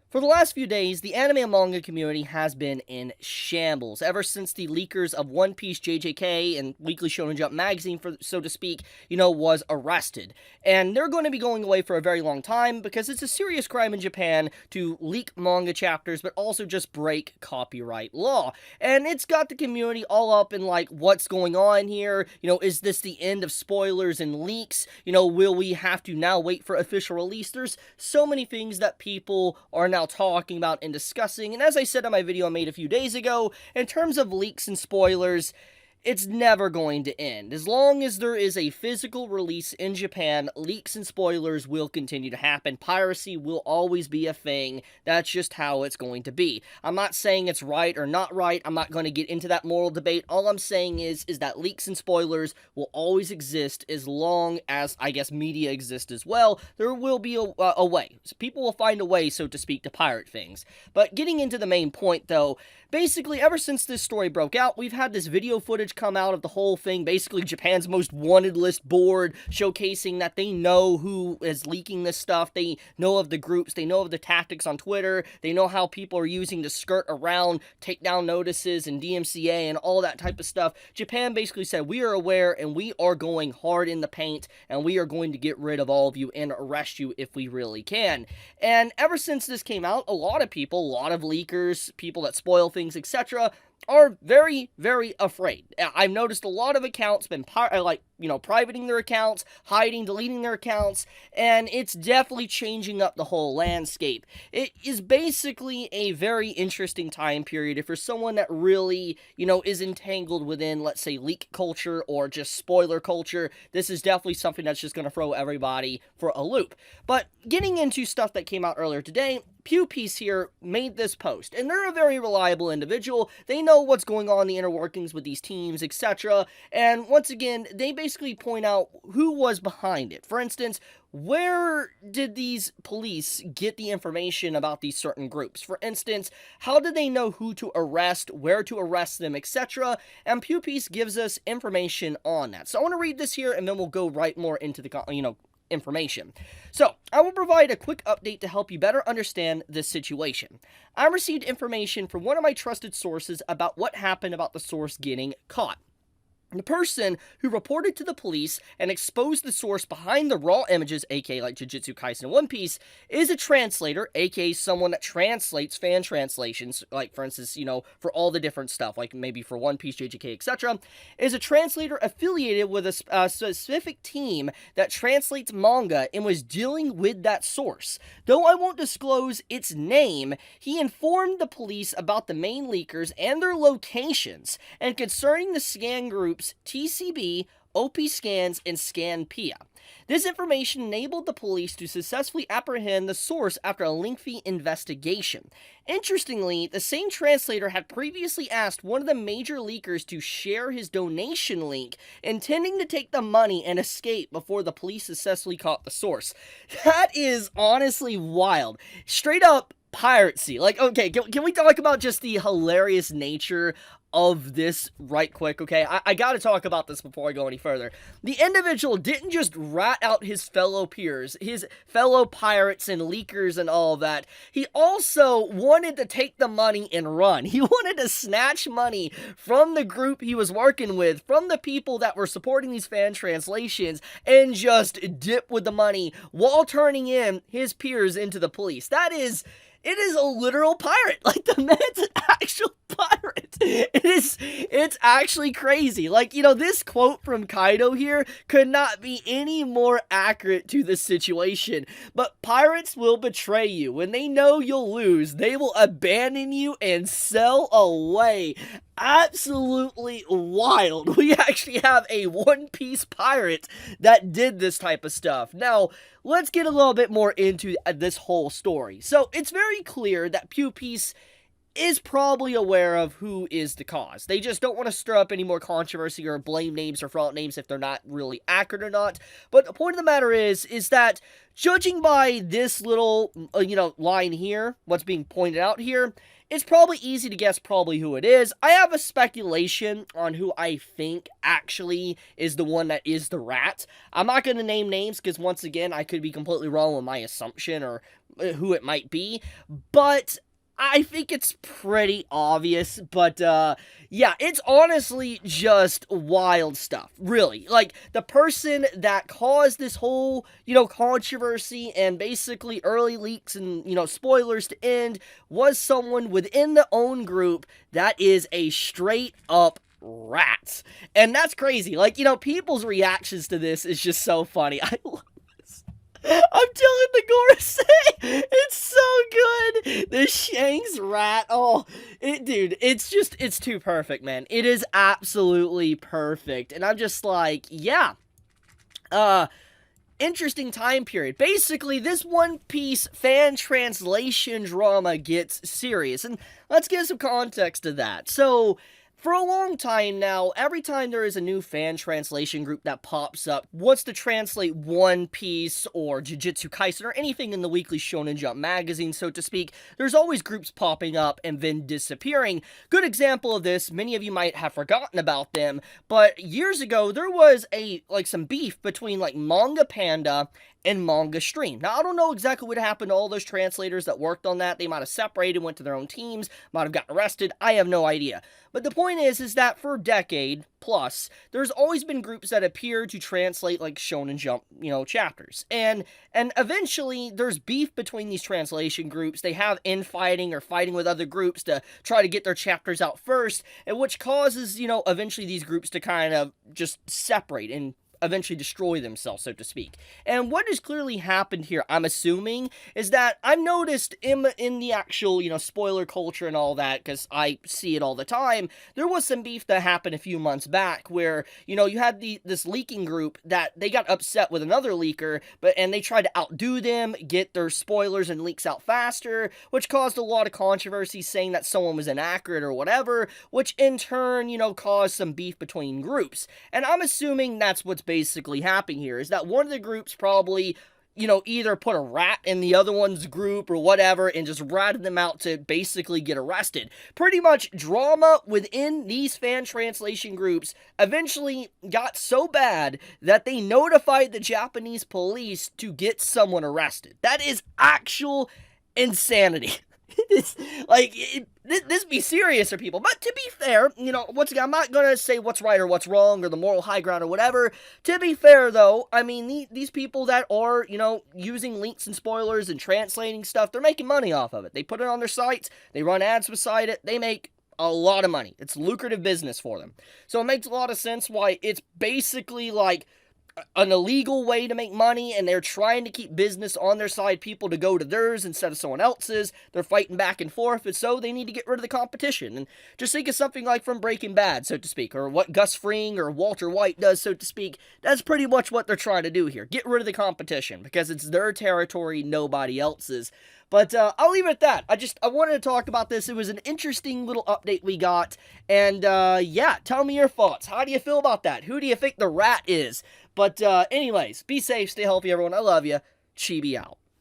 For the last few days, the anime and manga community has been in shambles. Ever since the leakers of One Piece JJK and Weekly Shonen Jump Magazine, for so to speak, was arrested. And they're going to be going away for a very long time because it's a serious crime in Japan to leak manga chapters, but also just break copyright law. And it's got the community all up in like, what's going on here? Is this the end of spoilers and leaks? Will we have to now wait for official release? There's so many things that people are now talking about and discussing, and as I said in my video I made a few days ago, in terms of leaks and spoilers, it's never going to end. As long as there is a physical release in Japan, leaks and spoilers will continue to happen. Piracy will always be a thing. That's just how it's going to be. I'm not saying it's right or not right. I'm not going to get into that moral debate. All I'm saying is that leaks and spoilers will always exist as long as, I guess, media exists as well. There will be a way. So people will find a way, so to speak, to pirate things. But getting into the main point, though, basically, ever since this story broke out, we've had this video footage come out of the whole thing, basically Japan's most wanted list board, showcasing that they know who is leaking this stuff, they know of the groups, they know of the tactics on Twitter, they know how people are using to skirt around takedown notices and DMCA and all that type of stuff. Japan basically said, we are aware and we are going hard in the paint and we are going to get rid of all of you and arrest you if we really can. And ever since this came out, a lot of people, a lot of leakers, people that spoil things, etc., are very, very afraid. I've noticed a lot of accounts been privating their accounts, hiding, deleting their accounts, and it's definitely changing up the whole landscape. It is basically a very interesting time period if you're someone that really, is entangled within, let's say, leak culture or just spoiler culture. This is definitely something that's just going to throw everybody for a loop. But getting into stuff that came out earlier today, Piece here made this post, and they're a very reliable individual. They know what's going on in the inner workings with these teams, etc. And once again, they basically point out who was behind it. For instance, where did these police get the information about these certain groups? For instance, how did they know who to arrest, where to arrest them, etc.? And Piece gives us information on that. So I want to read this here, and then we'll go right more into the, information. So, I will provide a quick update to help you better understand this situation. I received information from one of my trusted sources about what happened about the source getting caught. The person who reported to the police and exposed the source behind the raw images, aka like Jujutsu Kaisen and One Piece, is a translator, aka someone that translates fan translations, like for instance, for all the different stuff, like maybe for One Piece, JJK, etc., is a translator affiliated with a specific team that translates manga and was dealing with that source. Though I won't disclose its name, he informed the police about the main leakers and their locations, and concerning the scan group TCB, OP Scans, and Scanpia. This information enabled the police to successfully apprehend the source after a lengthy investigation. Interestingly, the same translator had previously asked one of the major leakers to share his donation link, intending to take the money and escape before the police successfully caught the source. That is honestly wild. Straight up piracy. Like, okay, can we talk about just the hilarious nature of this right quick, okay? I gotta talk about this before I go any further. The individual didn't just rat out his fellow peers, his fellow pirates and leakers and all of that. He also wanted to take the money and run. He wanted to snatch money from the group he was working with, from the people that were supporting these fan translations, and just dip with the money while turning in his peers into the police. It is a literal pirate. Like, the man's an actual pirate. It's actually crazy. Like, this quote from Kaido here could not be any more accurate to this situation. But pirates will betray you. When they know you'll lose, they will abandon you and sail away. Absolutely wild. We actually have a One Piece pirate that did this type of stuff. Now, let's get a little bit more into this whole story. So, it's very clear that Piece is probably aware of who is the cause. They just don't want to stir up any more controversy or blame names or fraud names if they're not really accurate or not. But the point of the matter is that judging by this little, line here, what's being pointed out here, it's probably easy to guess probably who it is. I have a speculation on who I think actually is the one that is the rat. I'm not going to name names because, once again, I could be completely wrong with my assumption or who it might be. But I think it's pretty obvious, but, yeah, it's honestly just wild stuff, really. Like, the person that caused this whole, controversy and basically early leaks and, spoilers to end was someone within the own group that is a straight-up rat. And that's crazy. Like, people's reactions to this is just so funny. I love I'm telling the Gorse, it's so good. The Shanks rat, dude, it's too perfect, man. It is absolutely perfect, and I'm just like, yeah, interesting time period. Basically, this One Piece fan translation drama gets serious, and let's give some context to that. So, for a long time now, every time there is a new fan translation group that pops up, wants to translate One Piece or Jujutsu Kaisen or anything in the weekly Shonen Jump Magazine, so to speak, there's always groups popping up and then disappearing. Good example of this, many of you might have forgotten about them, but years ago, there was some beef between, Manga Panda and Manga Stream. Now, I don't know exactly what happened to all those translators that worked on that. They might have separated, went to their own teams, might have gotten arrested. I have no idea. But the point is that for a decade plus, there's always been groups that appear to translate Shonen Jump, chapters. And eventually, there's beef between these translation groups. They have infighting or fighting with other groups to try to get their chapters out first, and which causes, eventually these groups to kind of just separate and eventually destroy themselves, so to speak. And what has clearly happened here, I'm assuming, is that I've noticed in the actual, spoiler culture and all that, because I see it all the time, there was some beef that happened a few months back where, you had this leaking group that they got upset with another leaker, and they tried to outdo them, get their spoilers and leaks out faster, which caused a lot of controversy saying that someone was inaccurate or whatever, which in turn, caused some beef between groups. And I'm assuming that's what's basically happening here, is that one of the groups probably, either put a rat in the other one's group or whatever and just ratted them out to basically get arrested. Pretty much drama within these fan translation groups eventually got so bad that they notified the Japanese police to get someone arrested. That is actual insanity. This be serious for people. But to be fair, once again, I'm not gonna say what's right or what's wrong or the moral high ground or whatever. To be fair, though, I mean, these people that are, using links and spoilers and translating stuff, they're making money off of it. They put it on their sites, they run ads beside it, they make a lot of money. It's lucrative business for them. So it makes a lot of sense why it's basically an illegal way to make money, and they're trying to keep business on their side, people to go to theirs instead of someone else's. They're fighting back and forth, and so they need to get rid of the competition. And just think of something like from Breaking Bad, so to speak, or what Gus Fring or Walter White does, so to speak. That's pretty much what they're trying to do here. Get rid of the competition, because it's their territory, nobody else's. But I'll leave it at that. I wanted to talk about this. It was an interesting little update we got. And yeah, tell me your thoughts. How do you feel about that? Who do you think the rat is? But anyways, be safe, stay healthy, everyone. I love you. Chibi out.